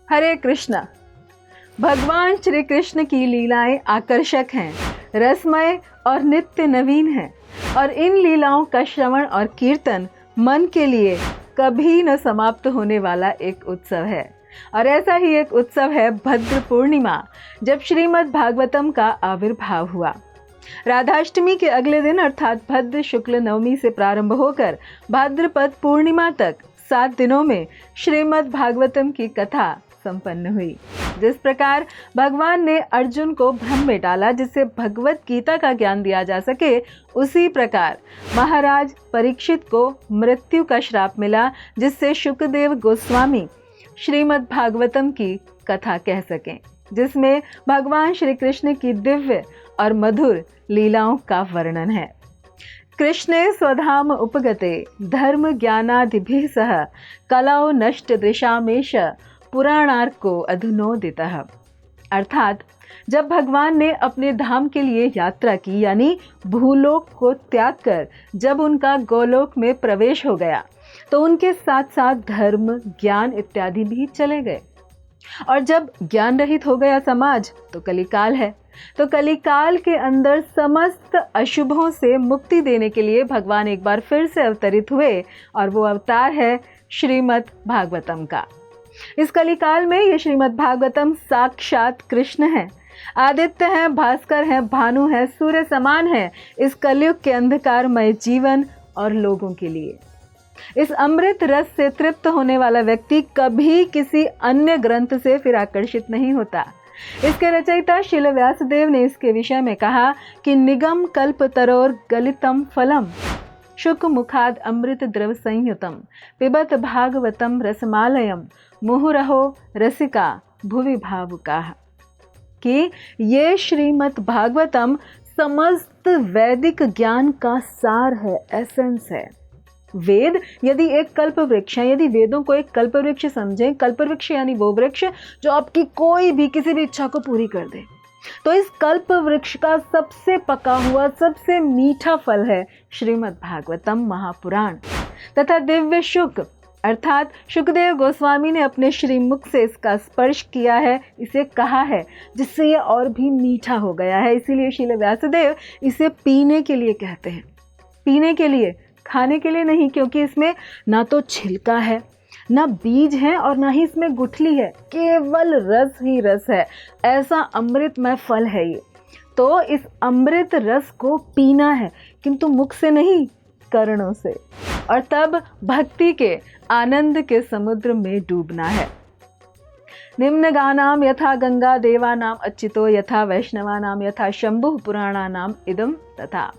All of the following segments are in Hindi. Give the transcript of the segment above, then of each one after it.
हरे कृष्णा। भगवान श्री कृष्ण की लीलाएं आकर्षक हैं, रसमय और नित्य नवीन हैं और इन लीलाओं का श्रवण और कीर्तन मन के लिए कभी न समाप्त होने वाला एक उत्सव है। और ऐसा ही एक उत्सव है भद्र पूर्णिमा, जब श्रीमद् भागवतम का आविर्भाव हुआ। राधाष्टमी के अगले दिन अर्थात भद्र शुक्ल नवमी से प्रारंभ होकर भाद्रपद पूर्णिमा तक 7 दिनों में श्रीमद् भागवतम की कथा संपन्न हुई। जिस प्रकार भगवान ने अर्जुन को भ्रम में डाला जिससे भगवत गीता का ज्ञान दिया जा सके, उसी प्रकार महाराज परीक्षित को मृत्यु का श्राप मिला जिससे शुकदेव गोस्वामी श्रीमद् भागवतम की कथा कह सकें, जिसमें भगवान श्री कृष्ण की दिव्य और मधुर लीलाओं का वर्णन है। कृष्णे स्वधाम उपगते धर्म ज्ञानादिभिः सह कलौ नष्ट दृशामेश पुराणार्को अधुनोदितः। अर्थात जब भगवान ने अपने धाम के लिए यात्रा की, यानी भूलोक को त्याग कर जब उनका गोलोक में प्रवेश हो गया, तो उनके साथ साथ धर्म ज्ञान इत्यादि भी चले गए। और जब ज्ञान रहित हो गया समाज, तो कलिकाल है। तो कलिकाल के अंदर समस्त अशुभों से मुक्ति देने के लिए भगवान एक बार फिर से अवतरित हुए, और वो अवतार है श्रीमद् भागवतम का। इस कलिकाल में ये श्रीमद् भागवतम साक्षात कृष्ण है, आदित्य है, भास्कर है, भानु है, सूर्य समान है इस कलयुग के अंधकारमय जीवन और लोगों के लिए। इस अमृत रस से तृप्त होने वाला व्यक्ति कभी किसी अन्य ग्रंथ से फिर आकर्षित नहीं होता। इसके रचयिता श्रील व्यासदेव ने इसके विषय में कहा कि निगम कल्प तरोर गलितम फलम शुक मुखाद अमृत द्रव संयुतम पिबत भागवतम रसमालयम मुहुरहो रसिका भुवि भावुकाः, कि ये श्रीमद् भागवतम समस्त वैदिक ज्ञान का सार है, एसेंस है। वेद यदि एक कल्प वृक्ष है, यदि वेदों को एक कल्प वृक्ष समझें, कल्प वृक्ष यानी वो वृक्ष जो आपकी कोई भी किसी भी इच्छा को पूरी कर दे, तो इस कल्प वृक्ष का सबसे पका हुआ सबसे मीठा फल है श्रीमद् भागवतम महापुराण तथा दिव्य शुक, अर्थात शुकदेव गोस्वामी ने अपने श्रीमुख से इसका स्पर्श किया है, इसे कहा है, जिससे ये और भी मीठा हो गया है। इसीलिए श्रील व्यासदेव इसे पीने के लिए कहते हैं। पीने के लिए, खाने के लिए नहीं, क्योंकि इसमें ना तो छिलका है, ना बीज है और ना ही इसमें गुठली है, केवल रस ही रस है। ऐसा अमृतमय फल है ये। तो इस अमृत रस को पीना है, किंतु मुख से नहीं, कर्णों से, और तब भक्ति के आनंद के समुद्र में डूबना है। निम्न गानाम यथा गंगा देवानाम अच्युतो यथा वैष्णवानाम यथा शंभु पुराणानाम इदम तथा।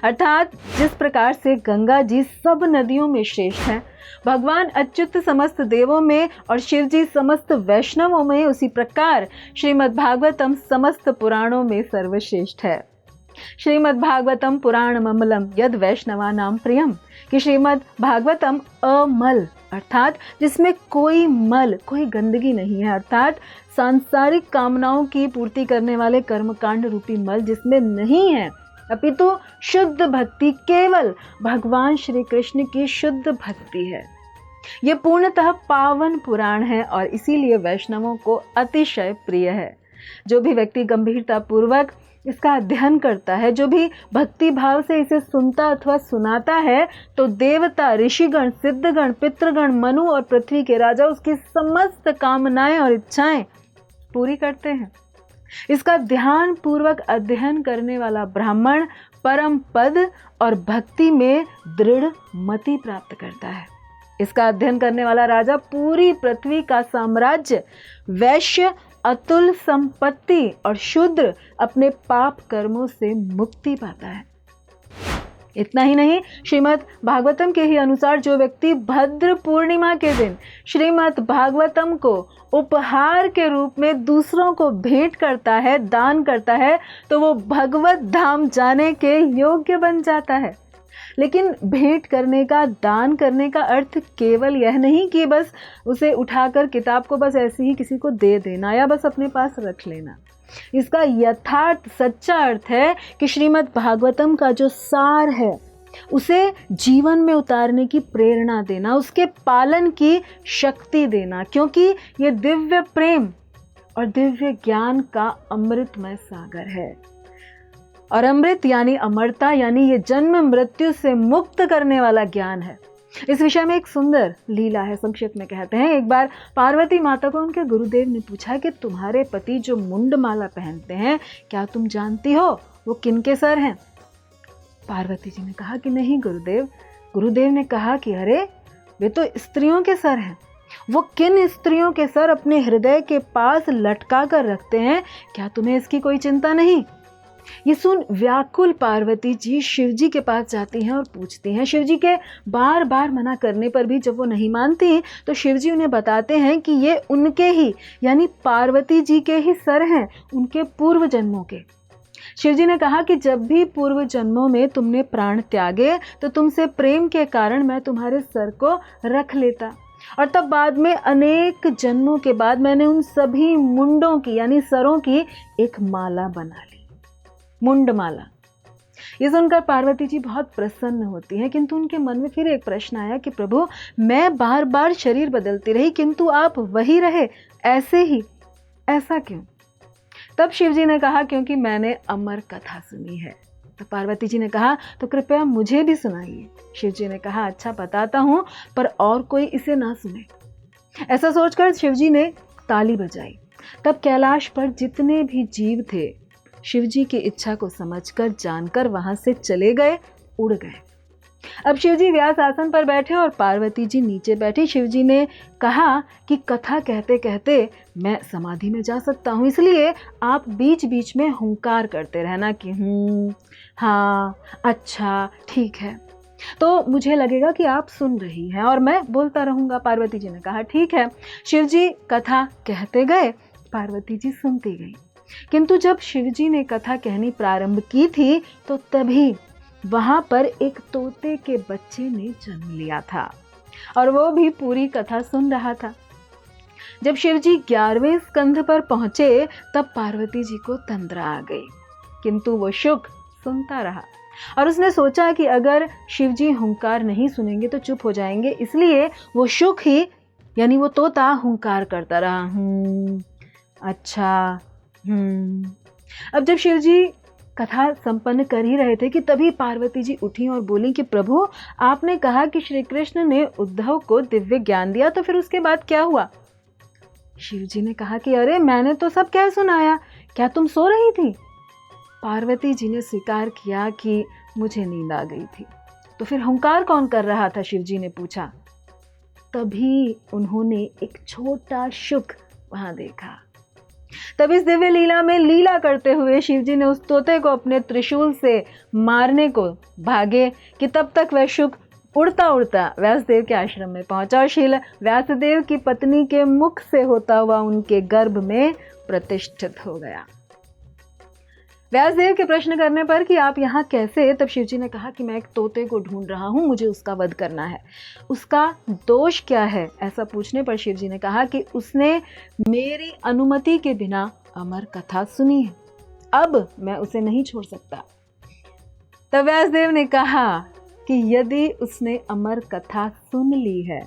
अर्थात जिस प्रकार से गंगा जी सब नदियों में श्रेष्ठ हैं, भगवान अच्युत समस्त देवों में और शिव जी समस्त वैष्णवों में, उसी प्रकार श्रीमद् भागवतम समस्त पुराणों में सर्वश्रेष्ठ है। श्रीमद् भागवतम पुराण ममलम यद वैष्णवानाम प्रियम, कि श्रीमद् भागवतम अमल, अर्थात जिसमें कोई मल, कोई गंदगी नहीं है, अर्थात सांसारिक कामनाओं की पूर्ति करने वाले कर्मकांड रूपी मल जिसमें नहीं है, अपितु शुद्ध भक्ति, केवल भगवान श्री कृष्ण की शुद्ध भक्ति है। यह पूर्णतः पावन पुराण है और इसीलिए वैष्णवों को अतिशय प्रिय है। जो भी व्यक्ति गंभीरता पूर्वक इसका अध्ययन करता है, जो भी भक्ति भाव से इसे सुनता अथवा सुनाता है, तो देवता, ऋषिगण, सिद्धगण, पितृगण, मनु और पृथ्वी के राजा उसकी समस्त कामनाएं और इच्छाएं पूरी करते हैं। इसका ध्यान पूर्वक अध्ययन करने वाला ब्राह्मण परम पद और भक्ति में दृढ़ मति प्राप्त करता है। इसका अध्ययन करने वाला राजा पूरी पृथ्वी का साम्राज्य, वैश्य अतुल संपत्ति और शूद्र अपने पाप कर्मों से मुक्ति पाता है। इतना ही नहीं, श्रीमद् भागवतम के ही अनुसार जो व्यक्ति भद्र पूर्णिमा के दिन श्रीमद् भागवतम को उपहार के रूप में दूसरों को भेंट करता है, दान करता है, तो वो भगवत धाम जाने के योग्य बन जाता है। लेकिन भेंट करने का, दान करने का अर्थ केवल यह नहीं कि बस उसे उठाकर किताब को बस ऐसे ही किसी को दे देना या बस अपने पास रख लेना। इसका यथार्थ सच्चा अर्थ है कि श्रीमद् भागवतम का जो सार है, उसे जीवन में उतारने की प्रेरणा देना, उसके पालन की शक्ति देना, क्योंकि ये दिव्य प्रेम और दिव्य ज्ञान का अमृतमय सागर है। और अमृत यानी अमरता, यानी ये जन्म मृत्यु से मुक्त करने वाला ज्ञान है। इस विषय में एक सुंदर लीला है। संक्षिप्त में कहते हैं, एक बार पार्वती माता को उनके गुरुदेव ने पूछा कि तुम्हारे पति जो मुंड माला पहनते हैं, क्या तुम जानती हो वो किनके सर हैं? पार्वती जी ने कहा कि नहीं गुरुदेव। गुरुदेव ने कहा कि अरे वे तो स्त्रियों के सर हैं। वो किन स्त्रियों के सर अपने हृदय के पास लटका कर रखते हैं, क्या तुम्हें इसकी कोई चिंता नहीं? ये सुन व्याकुल पार्वती जी शिव जी के पास जाती हैं और पूछती हैं। शिव जी के बार बार मना करने पर भी जब वो नहीं मानती तो शिव जी उन्हें बताते हैं कि ये उनके ही यानी पार्वती जी के ही सर हैं, उनके पूर्व जन्मों के। शिव जी ने कहा कि जब भी पूर्व जन्मों में तुमने प्राण त्यागे तो तुमसे प्रेम के कारण मैं तुम्हारे सर को रख लेता, और तब बाद में अनेक जन्मों के बाद मैंने उन सभी मुंडों की यानी सरों की एक माला बना ली, मुंड माला। ये सुनकर पार्वती जी बहुत प्रसन्न होती हैं, किंतु उनके मन में फिर एक प्रश्न आया कि प्रभु मैं बार बार शरीर बदलती रही किंतु आप वही रहे ऐसे ही, ऐसा क्यों? तब शिव जी ने कहा क्योंकि मैंने अमर कथा सुनी है। तो पार्वती जी ने कहा तो कृपया मुझे भी सुनाइए। शिव जी ने कहा अच्छा बताता हूँ, पर और कोई इसे ना सुने। ऐसा सोचकर शिव जी ने ताली बजाई। तब कैलाश पर जितने भी जीव थे शिव जी की इच्छा को समझकर जानकर वहां से चले गए, उड़ गए। अब शिव जी व्यास आसन पर बैठे और पार्वती जी नीचे बैठी। शिव जी ने कहा कि कथा कहते कहते मैं समाधि में जा सकता हूँ, इसलिए आप बीच बीच में हुंकार करते रहना कि हाँ, अच्छा, ठीक है, तो मुझे लगेगा कि आप सुन रही हैं और मैं बोलता रहूँगा। पार्वती जी ने कहा ठीक है। शिव जी कथा कहते गए, पार्वती जी सुनती गई। किंतु जब शिव जी ने कथा कहनी प्रारंभ की थी तो तभी वहां पर एक तोते के बच्चे ने जन्म लिया था और वो भी पूरी कथा सुन रहा था। जब शिव जी 11वें स्कंध पर पहुंचे तब पार्वती जी को तंद्रा आ गई, किंतु वो शुक सुनता रहा और उसने सोचा कि अगर शिव जी हुंकार नहीं सुनेंगे तो चुप हो जाएंगे, इसलिए वो शुक ही यानी वो तोता हुंकार करता रहा, अच्छा, अब जब शिव जी कथा संपन्न कर ही रहे थे कि तभी पार्वती जी उठी और बोली कि प्रभु आपने कहा कि श्री कृष्ण ने उद्धव को दिव्य ज्ञान दिया, तो फिर उसके बाद क्या हुआ? शिव जी ने कहा कि अरे मैंने तो सब कह सुनाया, क्या तुम सो रही थी? पार्वती जी ने स्वीकार किया कि मुझे नींद आ गई थी। तो फिर हुंकार कौन कर रहा था? शिव जी ने पूछा। तभी उन्होंने एक छोटा शुक वहां देखा। तब इस दिव्य लीला में लीला करते हुए शिव जी ने उस तोते को अपने त्रिशूल से मारने को भागे कि तब तक वह शुक उड़ता उड़ता व्यासदेव के आश्रम में पहुंचा और श्रील व्यासदेव की पत्नी के मुख से होता हुआ उनके गर्भ में प्रतिष्ठित हो गया। व्यासदेव के प्रश्न करने पर कि आप यहाँ कैसे, तब शिव जी ने कहा कि मैं एक तोते को ढूंढ रहा हूँ, मुझे उसका वध करना है। उसका दोष क्या है? ऐसा पूछने पर शिव जी ने कहा कि उसने मेरी अनुमति के बिना अमर कथा सुनी है, अब मैं उसे नहीं छोड़ सकता। तब व्यासदेव ने कहा कि यदि उसने अमर कथा सुन ली है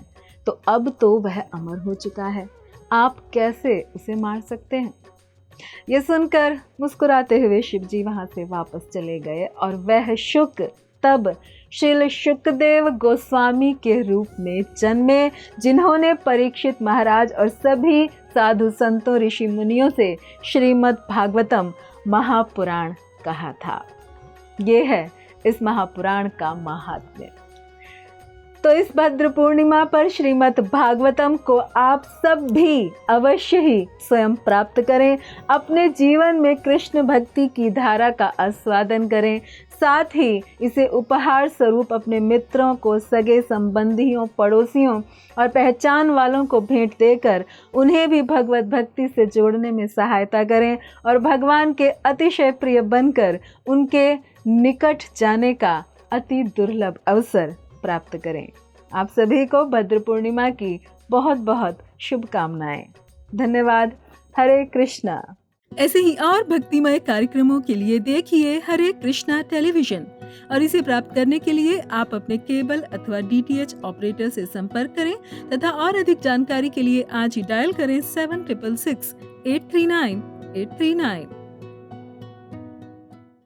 तो अब तो वह अमर हो चुका है, आप कैसे उसे मार सकते हैं? ये सुनकर मुस्कुराते हुए शिव जी वहां से वापस चले गए और वह शुक तब श्रील शुकदेव गोस्वामी के रूप में जन्मे, जिन्होंने परीक्षित महाराज और सभी साधु संतों ऋषि मुनियों से श्रीमद् भागवतम महापुराण कहा था। ये है इस महापुराण का महात्म्य। तो इस भद्र पूर्णिमा पर श्रीमद् भागवतम को आप सब भी अवश्य ही स्वयं प्राप्त करें, अपने जीवन में कृष्ण भक्ति की धारा का आस्वादन करें, साथ ही इसे उपहार स्वरूप अपने मित्रों को, सगे संबंधियों, पड़ोसियों और पहचान वालों को भेंट देकर उन्हें भी भगवत भक्ति से जोड़ने में सहायता करें और भगवान के अतिशय प्रिय बनकर उनके निकट जाने का अति दुर्लभ अवसर प्राप्त करें। आप सभी को भद्र पूर्णिमा की बहुत बहुत शुभकामनाएं। धन्यवाद। हरे कृष्णा। ऐसे ही और भक्तिमय कार्यक्रमों के लिए देखिए हरे कृष्णा टेलीविजन और इसे प्राप्त करने के लिए आप अपने केबल अथवा डीटीएच ऑपरेटर से संपर्क करें तथा और अधिक जानकारी के लिए आज ही डायल करें 7666 839 839।